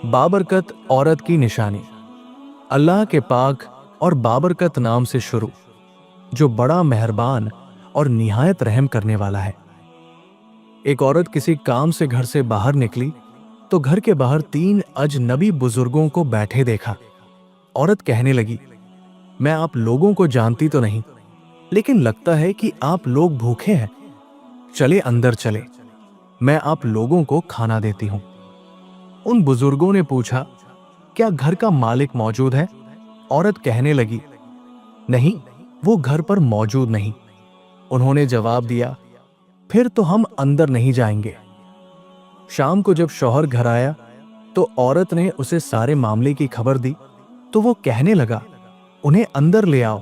बाबरकत औरत की निशानी। अल्लाह के पाक और बाबरकत नाम से शुरू, जो बड़ा मेहरबान और निहायत रहम करने वाला है। एक औरत किसी काम से घर से बाहर निकली तो घर के बाहर 3 अजनबी बुजुर्गों को बैठे देखा। औरत कहने लगी, मैं आप लोगों को जानती तो नहीं, लेकिन लगता है कि आप लोग भूखे हैं। चले अंदर चले, मैं आप लोगों को खाना देती हूं। उन बुजुर्गों ने पूछा, क्या घर का मालिक मौजूद है? औरत कहने लगी, नहीं, वो घर पर मौजूद नहीं। उन्होंने जवाब दिया, फिर तो हम अंदर नहीं जाएंगे। शाम को जब शौहर घर आया तो औरत ने उसे सारे मामले की खबर दी तो वो कहने लगा, उन्हें अंदर ले आओ।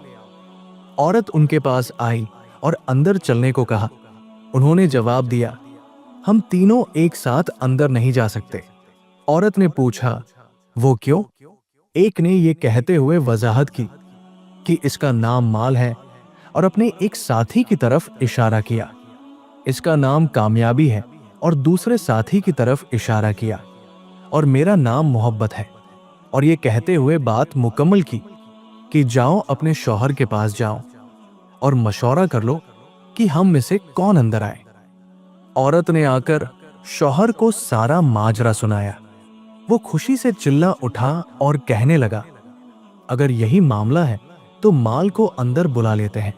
औरत उनके पास आई और अंदर चलने को कहा। उन्होंने जवाब दिया, हम तीनों एक साथ अंदर नहीं जा सकते। औरत ने पूछा, वो क्यों? एक ने ये कहते हुए वजाहत की कि इसका नाम माल है और अपने एक साथी की तरफ इशारा किया। इसका नाम कामयाबी है और दूसरे साथी की तरफ इशारा किया, और मेरा नाम मोहब्बत है। और ये कहते हुए बात मुकम्मल की कि जाओ अपने शौहर के पास जाओ और मशवरा कर लो कि हम में से कौन अंदर आए। औरत ने आकर शौहर को सारा माजरा सुनाया। वो खुशी से चिल्ला उठा और कहने लगा, अगर यही मामला है तो माल को अंदर बुला लेते हैं,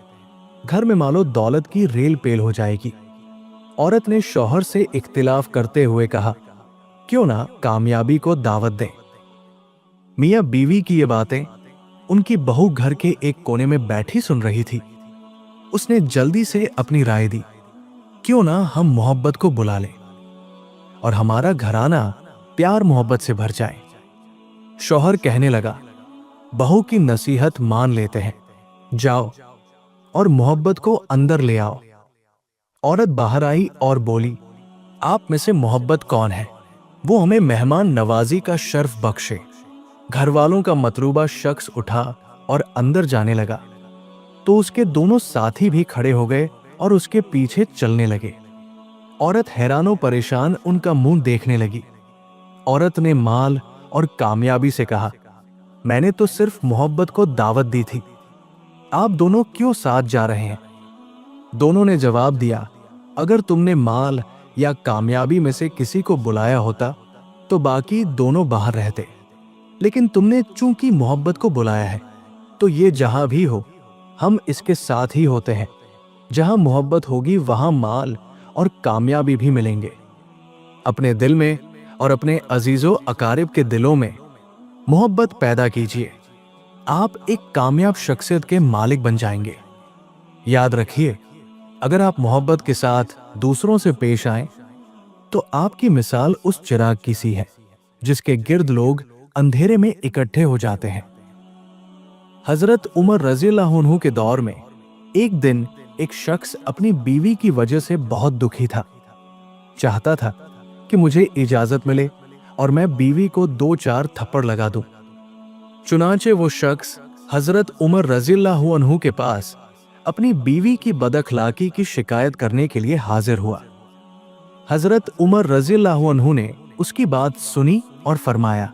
घर में मालो दौलत की रेल पेल हो जाएगी। औरत ने शौहर से इख्तिलाफ करते हुए कहा, क्यों ना कामयाबी को दावत दें। मियां बीवी की ये बातें उनकी बहू घर के एक कोने में बैठी सुन रही थी। उसने जल्दी से अपनी राय दी, क्यों ना हम मोहब्बत को बुला लें और हमारा घराना प्यार मोहब्बत से भर जाए। शौहर कहने लगा, बहू की नसीहत मान लेते हैं, जाओ और मोहब्बत को अंदर ले आओ। औरत बाहर आई और बोली, आप में से मोहब्बत कौन है? वो हमें मेहमान नवाजी का शर्फ बख्शे। घर वालों का मतलूबा शख्स उठा और अंदर जाने लगा तो उसके दोनों साथी भी खड़े हो गए और उसके पीछे चलने लगे। औरत हैरानो परेशान उनका मुंह देखने लगी। औरत ने माल और कामयाबी से कहा, मैंने तो सिर्फ मोहब्बत को दावत दी थी, आप दोनों क्यों साथ जा रहे हैं? दोनों ने जवाब दिया, अगर तुमने माल या कामयाबी में से किसी को बुलाया होता तो बाकी दोनों बाहर रहते, लेकिन तुमने चूंकि मोहब्बत को बुलाया है तो ये जहां भी हो हम इसके साथ ही होते हैं। जहां मोहब्बत होगी वहां माल और कामयाबी भी मिलेंगे। अपने दिल में और अपने अजीजों अकारिब के दिलों में मोहब्बत पैदा कीजिए, आप एक कामयाब शख्सियत के मालिक बन जाएंगे। याद रखिए, अगर आप मोहब्बत के साथ दूसरों से पेश आएं तो आपकी मिसाल उस चिराग की सी है जिसके गिर्द लोग अंधेरे में इकट्ठे हो जाते हैं। हजरत उमर रज़ियल्लाहु अन्हु के दौर में एक दिन एक शख्स अपनी बीवी की वजह से बहुत दुखी था। चाहता था कि मुझे इजाजत मिले और मैं बीवी को 2-4 थप्पड़ लगा दूं। चुनांचे वो शख्स हजरत उमर रज़ियल्लाहु अन्हु के पास अपनी बीवी की बदअखलाकी की शिकायत करने के लिए हाजिर हुआ। हजरत उमर रज़ियल्लाहु अन्हु ने उसकी बात सुनी और फरमाया,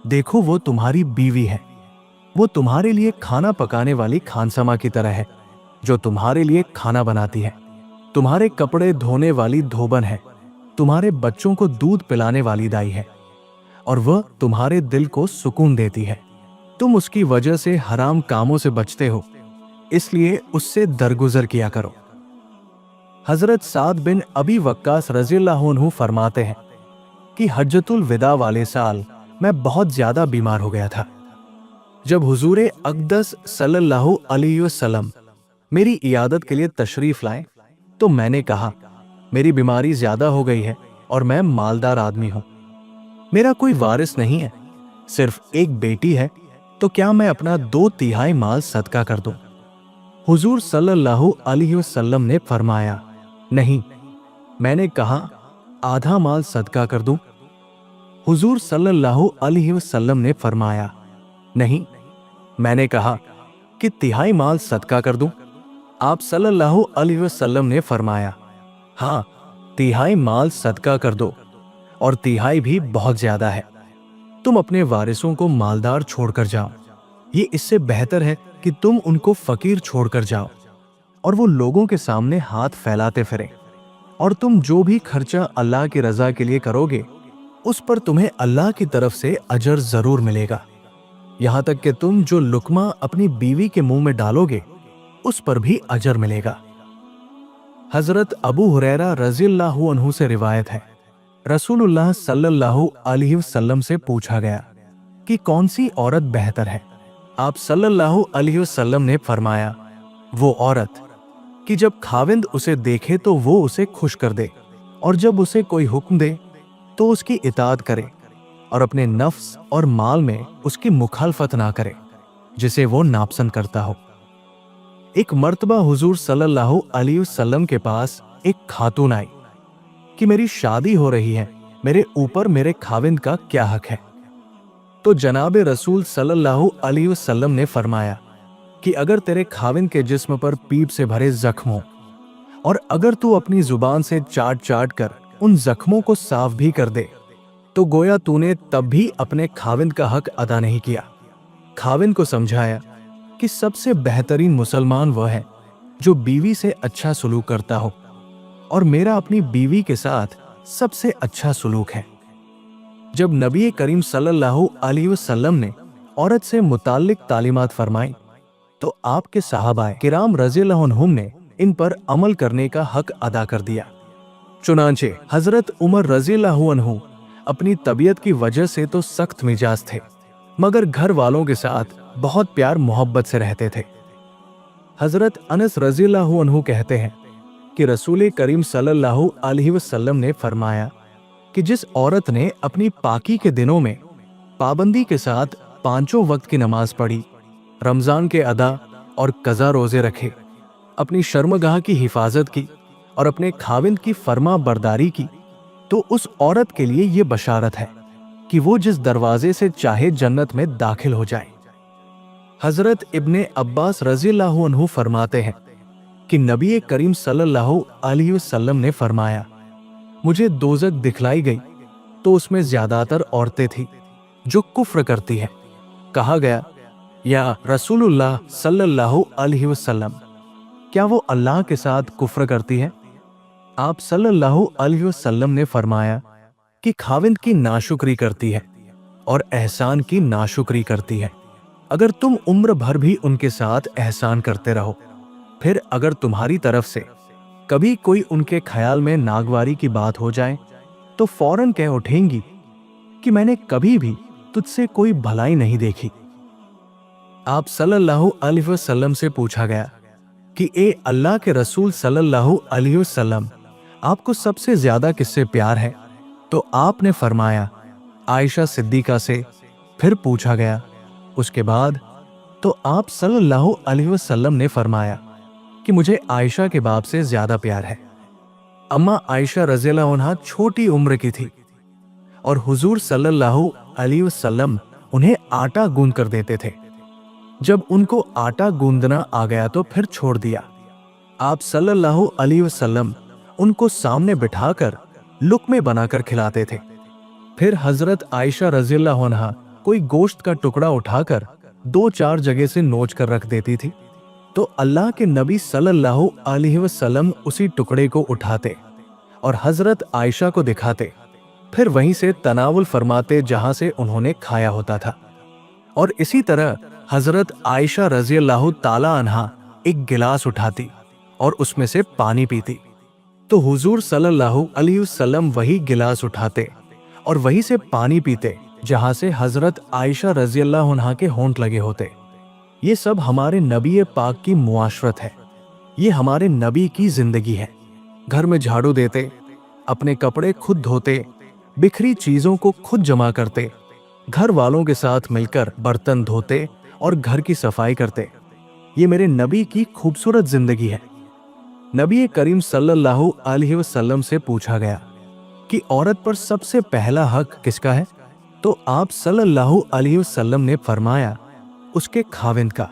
देखो वो तुम्हारी बीवी है, वो तुम्हारे लिए खाना पकाने वाली खानसमा की तरह है जो तुम्हारे लिए खाना बनाती है, तुम्हारे कपड़े धोने वाली धोबन है, तुम्हारे बच्चों को दूध पिलाने वाली दाई है, और वह तुम्हारे दिल को सुकून देती है। तुम उसकी वजह से हराम कामों से बचते हो, इसलिए उससे दरगुजर किया करो। हजरत साद बिन अबी वक्कास रज़ियल्लाहु अन्हु फरमाते हैं कि हज्जतुल विदा वाले साल मैं बहुत ज्यादा बीमार हो गया था। जब हुजूर अक़दस सल्लल्लाहु अलैहि वसल्लम मेरी इयादत के लिए तशरीफ लाए तो मैंने कहा, मेरी बीमारी ज्यादा हो गई है और मैं मालदार आदमी हूं, मेरा कोई वारिस नहीं है, सिर्फ एक बेटी है, तो क्या मैं अपना 2/3 माल सदका कर दूं? हुजूर सल्लल्लाहु अलैहि वसल्लम ने फरमाया, नहीं। मैंने कहा, आधा माल सदका कर दूं? हुजूर सल्लल्लाहु अलैहि वसल्लम ने फरमाया, नहीं। मैंने कहा कि 1/3 माल सदका कर दूं? आप सल्लल्लाहु अलैहि वसल्लम ने फरमाया, हाँ, 1/3 माल सदका कर दो, और 1/3 भी बहुत ज्यादा है। तुम अपने वारिसों को मालदार छोड़कर जाओ, ये इससे बेहतर है कि तुम उनको फकीर छोड़कर जाओ और वो लोगों के सामने हाथ फैलाते फिरें। और तुम जो भी खर्चा अल्लाह की रजा के लिए करोगे उस पर तुम्हें अल्लाह की तरफ से अजर जरूर मिलेगा। यहां तक कि तुम जो लुकमा अपनी बीवी के मुंह में डालोगे उस पर भी अजर मिलेगा। हजरत अबू हुरैरा रज़ियल्लाहु अन्हु से रिवायत है, रसूलुल्लाह सल्लल्लाहु अलैहि वसल्लम से पूछा गया कि कौन सी औरत बेहतर है। आप सल्लल्लाहु अलैहि वसल्लम ने फरमाया, वो औरत कि जब खाविंद उसे देखे तो वो उसे खुश कर दे और जब उसे कोई हुक्म दे तो उसकी इताअत करे और अपने नफ्स और माल में उसकी मुखालफत ना करे जिसे वो नापसंद करता हो। एक मर्तबा हुजूर सल्लल्लाहु अलैहि वसल्लम के पास एक खातून आई कि मेरी शादी हो रही है, मेरे ऊपर मेरे खाविंद का क्या हक है। तो जनाबे रसूल सल्लल्लाहु अलैहि वसल्लम ने फरमाया कि अगर तेरे खाविंद के जिस्म पर पीप से भरे जख्म हो और अगर तू अपनी जुबान से चाट चाट कर उन जख्मों को साफ भी कर दे तो गोया तूने तब भी अपने खाविंद का हक अदा नहीं किया। खाविंद को समझाया कि सबसे बेहतरीन मुसलमान वह है जो बीवी से अच्छा सलूक करता हो और मेरा अपनी बीवी के साथ सबसे अच्छा सलूक है। जब नबी करीम सल्लल्लाहु अलैहि वसल्लम ने औरत से मुताल्लिक तालीमात फरमाई तो आपके सहाबाए किराम रज़ियल्लाहु अन्हुम ने इन पर अमल करने का हक अदा कर दिया। चुनांचे हजरत उमर रज़ियल्लाहु अन्हु अपनी तबीयत की वजह से तो सख्त मिजाज थे मगर घर वालों के साथ बहुत प्यार मोहब्बत से रहते थे। हजरत अनस रज़ियल्लाहु अन्हु कहते हैं कि रसूल करीम सल्लल्लाहु अलैहि वसल्लम ने फरमाया कि जिस औरत ने अपनी पाकी के दिनों में पाबंदी के साथ पांचों वक्त की नमाज पढ़ी, रमजान के अदा और कज़ा रोजे रखे, अपनी शर्मगाह की हिफाजत की और अपने खाविंद की फर्मा बरदारी की, तो उस औरत के लिए ये बशारत है कि वो जिस दरवाजे से चाहे जन्नत में दाखिल हो जाए। हजरत इब्ने अब्बास रज़ियल्लाहु अन्हु फरमाते हैं कि नबी करीम सल्लल्लाहु अलैहि वसल्लम ने फरमाया, मुझे दोज़ख दिखलाई गई तो उसमें ज्यादातर औरतें थीं जो कुफ्र करती हैं। कहा गया, या रसूलुल्लाह सल्लल्लाहु अलैहि वसल्लम, क्या वो अल्लाह के साथ कुफ्र करती है? आप सल्लल्लाहु अलैहि वसल्लम ने फरमाया कि खाविंद की नाशुक्री करती है और एहसान की नाशुक्री करती है। अगर तुम उम्र भर भी उनके साथ एहसान करते रहो, फिर अगर तुम्हारी तरफ से कभी कोई उनके ख्याल में नागवारी की बात हो जाए तो फौरन कह उठेंगी कि मैंने कभी भी तुझसे कोई भलाई नहीं देखी। आप सल्लल्लाहु अलैहि वसल्लम से पूछा गया कि ए अल्लाह के रसूल सल्लल्लाहु अलैहि वसल्लम, आपको सबसे ज्यादा किससे प्यार है? तो आपने फरमाया, आयशा सिद्दीका से। फिर पूछा गया, उसके बाद? तो आप सल्लल्लाहु अलैहि वसल्लम ने फरमाया कि मुझे आयशा के बाप से ज्यादा प्यार है। अम्मा आयशा रज़ियल्लाहु अन्हा छोटी उम्र की थी और हुजूर सल्लल्लाहु अलैहि वसल्लम उन्हें आटा गूंद कर देते थे। जब उनको आटा गूंदना आ गया तो फिर छोड़ दिया। आप सल्लल्लाहु अलैहि वसल्लम उनको सामने बिठाकर लुक़मे बनाकर खिलाते थे। फिर हजरत आयशा रज़ियल्लाहु अन्हा कोई गोश्त का टुकड़ा उठाकर 2-4 जगह से नोच कर रख देती थी तो अल्लाह के नबी सल्लल्लाहु अलैहि वसल्लम उसी टुकड़े को उठाते और हजरत आयशा को दिखाते, फिर वहीं से तनावुल फरमाते जहां से उन्होंने खाया होता था। और इसी तरह हजरत आयशा रज़ियल्लाहु ताला अन्हा एक गिलास उठाती और उसमें से पानी पीती तो हुजूर सल्लल्लाहु अलैहि वसल्लम वही गिलास उठाते और वहीं से पानी पीते जहां से हजरत आयशा रज़ियल्लाहु अन्हा के होंठ लगे होते। ये सब हमारे नबी पाक की मुआशरत है, ये हमारे नबी की जिंदगी है। घर में झाड़ू देते, अपने कपड़े खुद धोते, बिखरी चीजों को खुद जमा करते, घर वालों के साथ मिलकर बर्तन धोते और घर की सफाई करते। ये मेरे नबी की खूबसूरत जिंदगी है। नबी करीम सल्लल्लाहु अलैहि वसल्लम से पूछा गया कि औरत पर सबसे पहला हक किसका है? तो आप सल्लल्लाहु अलैहि वसल्लम ने फरमाया, उसके खाविंद का।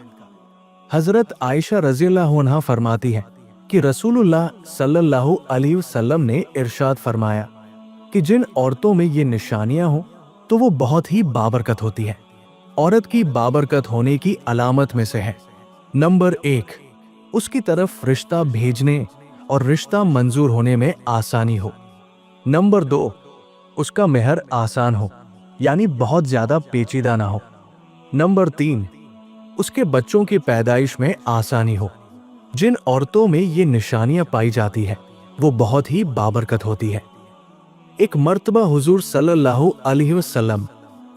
हजरत आयशा रज़ियल्लाहु अन्हा फरमाती है कि रसूलुल्लाह सल्लल्लाहु अलैहि वसल्लम ने इरशाद फरमाया कि जिन औरतों में ये निशानियां हों तो वो बहुत ही बाबरकत होती है। औरत की बाबरकत होने की अलामत में से है नंबर 1, उसकी तरफ रिश्ता भेजने और रिश्ता मंजूर होने में आसानी हो। नंबर 2, उसका मेहर आसान हो, यानी बहुत ज्यादा पेचीदा ना हो। नंबर 3, उसके बच्चों की पैदाइश में आसानी हो। जिन औरतों में ये निशानियां पाई जाती है वो बहुत ही बाबरकत होती है। एक मर्तबा हुजूर सल्लल्लाहु अलैहि वसल्लम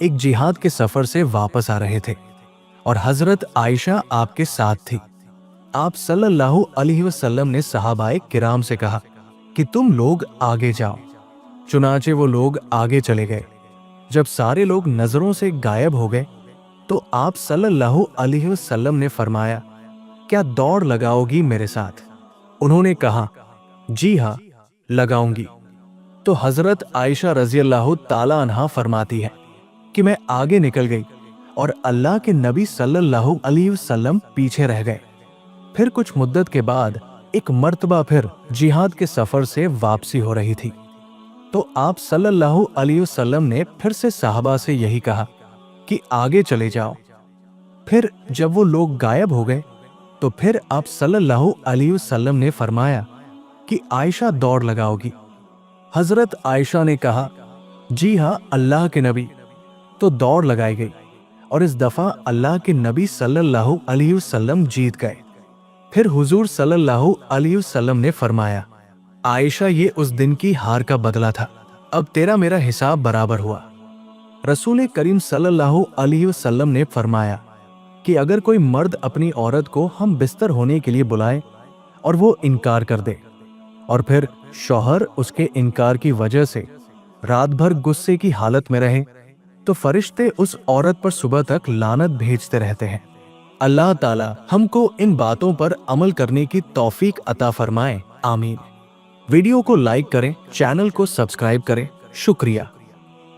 एक जिहाद के सफर से वापस आ रहे थे और हजरत आयशा आपके साथ थी। आप सल्लल्लाहु अलैहि वसल्लम ने सहाबाए किराम से कहा कि तुम लोग आगे जाओ। चुनाचे वो लोग आगे चले गए। जब सारे लोग नजरों से गायब हो गए तो आप सल्लल्लाहु अलैहि वसल्लम ने फरमाया, क्या दौड़ लगाओगी मेरे साथ? उन्होंने कहा, जी हाँ, लगाऊंगी। तो हजरत आयशा रज़ियल्लाहु ताला अन्हा फरमाती है कि मैं आगे निकल गई और अल्लाह के नबी सल्लल्लाहु अलैहि वसल्लम पीछे रह गए। फिर कुछ मुद्दत के बाद एक मर्तबा फिर जिहाद के सफर से वापसी हो रही थी तो आप सल्लल्लाहु अलैहि वसल्लम ने फिर से साहबा से यही कहा कि आगे चले जाओ। फिर जब वो लोग गायब हो गए तो फिर आप सल्लल्लाहु अलैहि वसल्लम ने फरमाया कि आयशा दौड़ लगाओगी। हजरत आयशा ने कहा, जी हाँ अल्लाह के नबी। तो दौड़ लगाई गई और इस दफा अल्लाह के नबी सल्लल्लाहु अलैहि वसल्लम जीत गए। फिर हुजूर सल्लल्लाहु अलैहि वसल्लम ने फरमाया, आयशा ये उस दिन की हार का बदला था, अब तेरा मेरा हिसाब बराबर हुआ। रसूल करीम सल्लल्लाहु अलैहि वसल्लम ने फरमाया कि अगर कोई मर्द अपनी औरत को हम बिस्तर होने के लिए बुलाए और वो इनकार कर दे और फिर शौहर उसके इनकार की वजह से रात भर गुस्से की हालत में रहे तो फरिश्ते उस औरत पर सुबह तक लानत भेजते रहते हैं। अल्लाह ताला हमको इन बातों पर अमल करने की तौफीक अता फरमाए, आमीन। वीडियो को लाइक करें, चैनल को सब्सक्राइब करें। शुक्रिया।